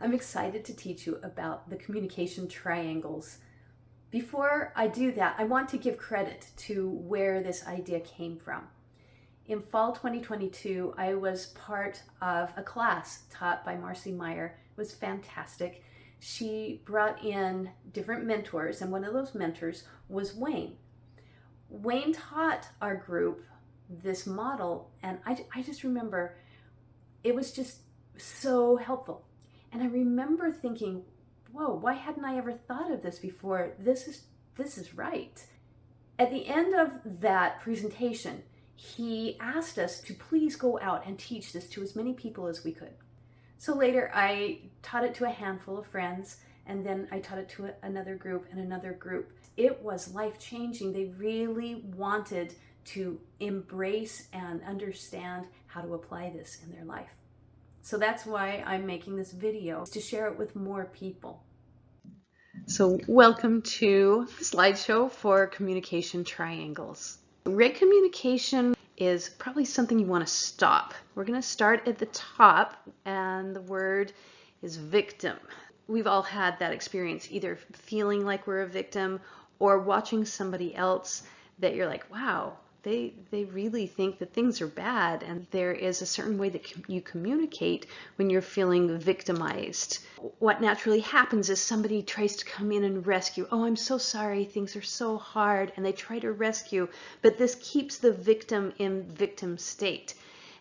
I'm excited to teach you about the communication triangles. Before I do that, I want to give credit to where this idea came from. In fall 2022, I was part of a class taught by Marcy Meyer. It was fantastic. She brought in different mentors, and one of those mentors was Wayne. Wayne taught our group this model, and I just remember it was just so helpful. And I remember thinking, whoa, why hadn't I ever thought of this before? This is right. At the end of that presentation, he asked us to please go out and teach this to as many people as we could. So later I taught it to a handful of friends, and then I taught it to another group and another group. It was life-changing. They really wanted to embrace and understand how to apply this in their life. So that's why I'm making this video, to share it with more people. So welcome to the slideshow for communication triangles. Red communication is probably something you want to stop. We're going to start at the top, and the word is victim. We've all had that experience, either feeling like we're a victim or watching somebody else that you're like, wow, they really think that things are bad. And there is a certain way that you communicate when you're feeling victimized. What naturally happens is somebody tries to come in and rescue. Oh, I'm so sorry, things are so hard, and they try to rescue, but this keeps the victim in victim state.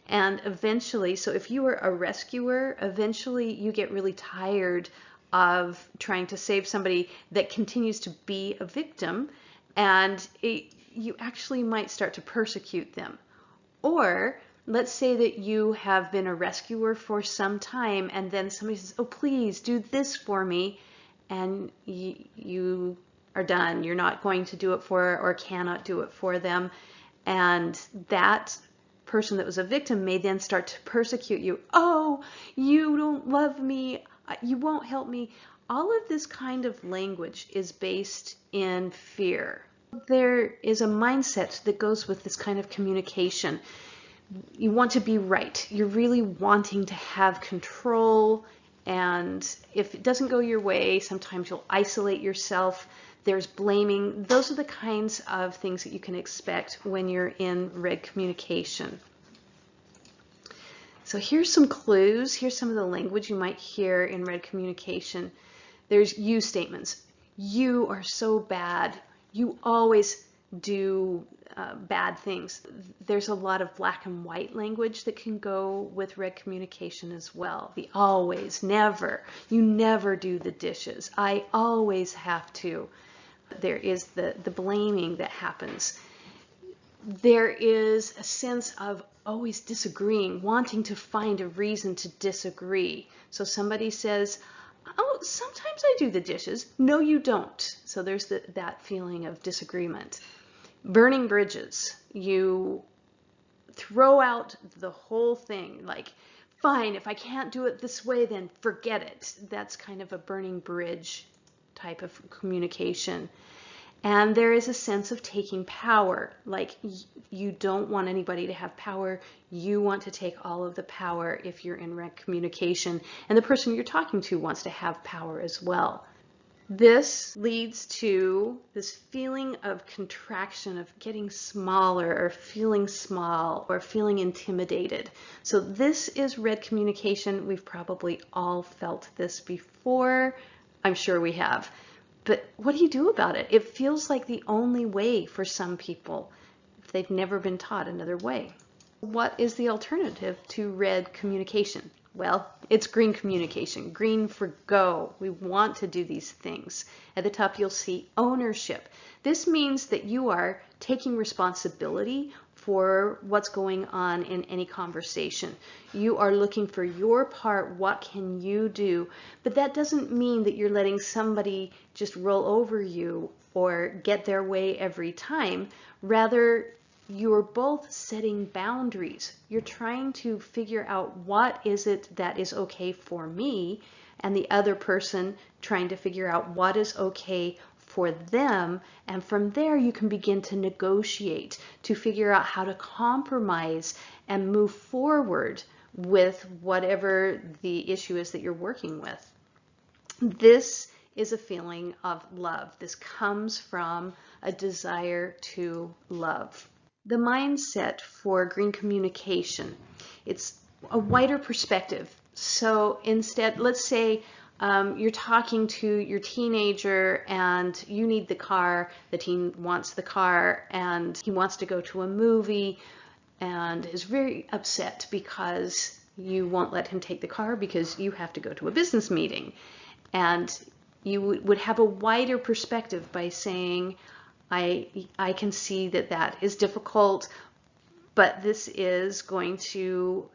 And eventually, so if you were a rescuer, eventually you get really tired of trying to save somebody that continues to be a victim, and you actually might start to persecute them. Or let's say that you have been a rescuer for some time, and then somebody says, oh, please do this for me, and you are done. You're not going to do it for, or cannot do it for them. And that person that was a victim may then start to persecute you. Oh, you don't love me. You won't help me. All of this kind of language is based in fear. There is a mindset that goes with this kind of communication. You want to be right. You're really wanting to have control, and if it doesn't go your way, sometimes you'll isolate yourself. There's blaming. Those are the kinds of things that you can expect when you're in red communication. So here's some clues. Here's some of the language you might hear in red communication. There's you statements. You are so bad. You always do bad things. There's a lot of black and white language that can go with red communication as well. The always, never. You never do the dishes. I always have to. There is the blaming that happens. There is a sense of always disagreeing, wanting to find a reason to disagree. So somebody says, oh, sometimes I do the dishes. No, you don't. So there's that feeling of disagreement. Burning bridges. You throw out the whole thing, like, fine, if I can't do it this way, then forget it. That's kind of a burning bridge type of communication. And there is a sense of taking power, like you don't want anybody to have power. You want to take all of the power if you're in red communication, and the person you're talking to wants to have power as well. This leads to this feeling of contraction, of getting smaller or feeling small or feeling intimidated. So this is red communication. We've probably all felt this before. I'm sure we have. But what do you do about it? It feels like the only way for some people if they've never been taught another way. What is the alternative to red communication? Well, it's green communication. Green for go. We want to do these things. At the top, you'll see ownership. This means that you are taking responsibility for what's going on in any conversation. You are looking for your part. What can you do? But that doesn't mean that you're letting somebody just roll over you or get their way every time. Rather, you're both setting boundaries. You're trying to figure out what is it that is okay for me, and the other person trying to figure out what is okay for them, and from there you can begin to negotiate to figure out how to compromise and move forward with whatever the issue is that you're working with. This is a feeling of love. This comes from a desire to love. The mindset for green communication, it's a wider perspective. So instead, let's say you're talking to your teenager and you need the car, the teen wants the car, and he wants to go to a movie and is very upset because you won't let him take the car because you have to go to a business meeting. And you would have a wider perspective by saying, I can see that that is difficult, but this is going to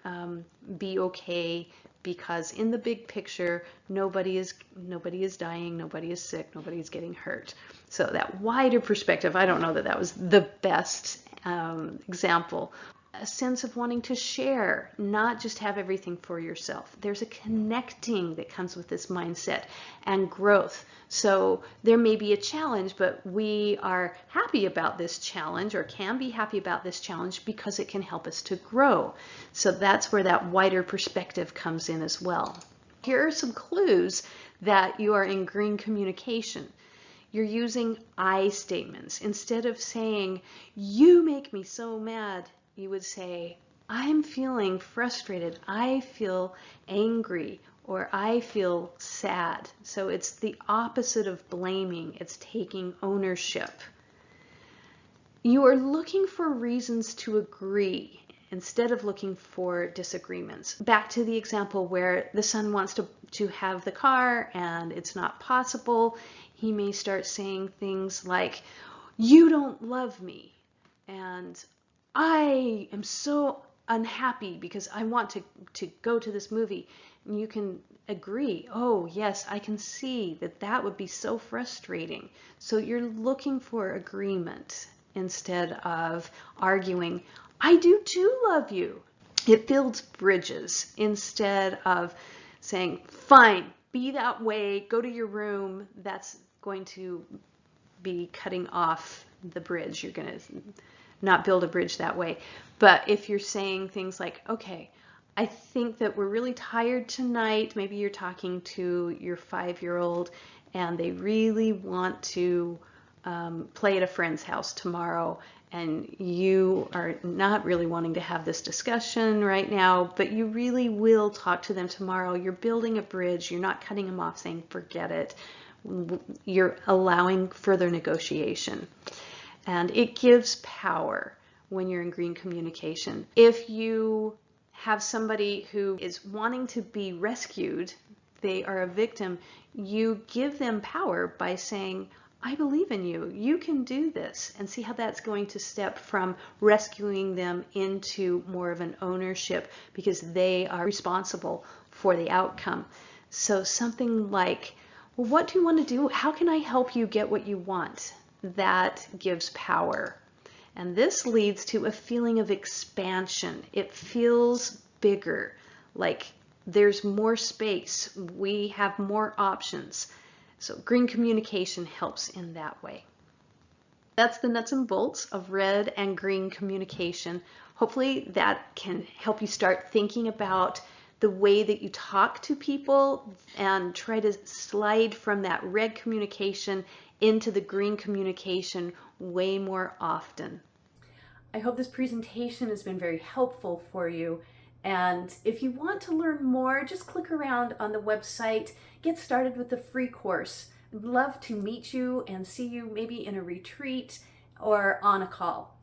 be okay, because in the big picture, nobody is dying, nobody is sick, nobody is getting hurt. So that wider perspective, I don't know that that was the best example. A sense of wanting to share, not just have everything for yourself. There's a connecting that comes with this mindset and growth. So there may be a challenge, but we are happy about this challenge, or can be happy about this challenge, because it can help us to grow. So that's where that wider perspective comes in as well. Here are some clues that you are in green communication. You're using I statements. Instead of saying, "You make me so mad," you would say, "I'm feeling frustrated, I feel angry," or "I feel sad." So it's the opposite of blaming, it's taking ownership. You are looking for reasons to agree instead of looking for disagreements. Back to the example where the son wants to have the car and it's not possible. He may start saying things like, "You don't love me," and "I am so unhappy because I want to go to this movie." And you can agree, "Oh yes, I can see that that would be so frustrating." So you're looking for agreement instead of arguing, "I do too love you." It builds bridges instead of saying, "Fine, be that way, go to your room." That's going to be cutting off the bridge. You're going to not build a bridge that way. But if you're saying things like, "Okay, I think that we're really tired tonight." Maybe you're talking to your 5-year-old and they really want to play at a friend's house tomorrow, and you are not really wanting to have this discussion right now, but you really will talk to them tomorrow. You're building a bridge. You're not cutting them off saying, "Forget it." You're allowing further negotiation. And it gives power when you're in green communication. If you have somebody who is wanting to be rescued, they are a victim, you give them power by saying, "I believe in you, you can do this," and see how that's going to step from rescuing them into more of an ownership, because they are responsible for the outcome. So something like, "Well, what do you want to do? How can I help you get what you want?" That gives power. And this leads to a feeling of expansion. It feels bigger, like there's more space, we have more options. So green communication helps in that way. That's the nuts and bolts of red and green communication. Hopefully that can help you start thinking about the way that you talk to people and try to slide from that red communication into the green communication way more often. I hope this presentation has been very helpful for you. And if you want to learn more, just click around on the website, get started with the free course. I'd love to meet you and see you maybe in a retreat or on a call.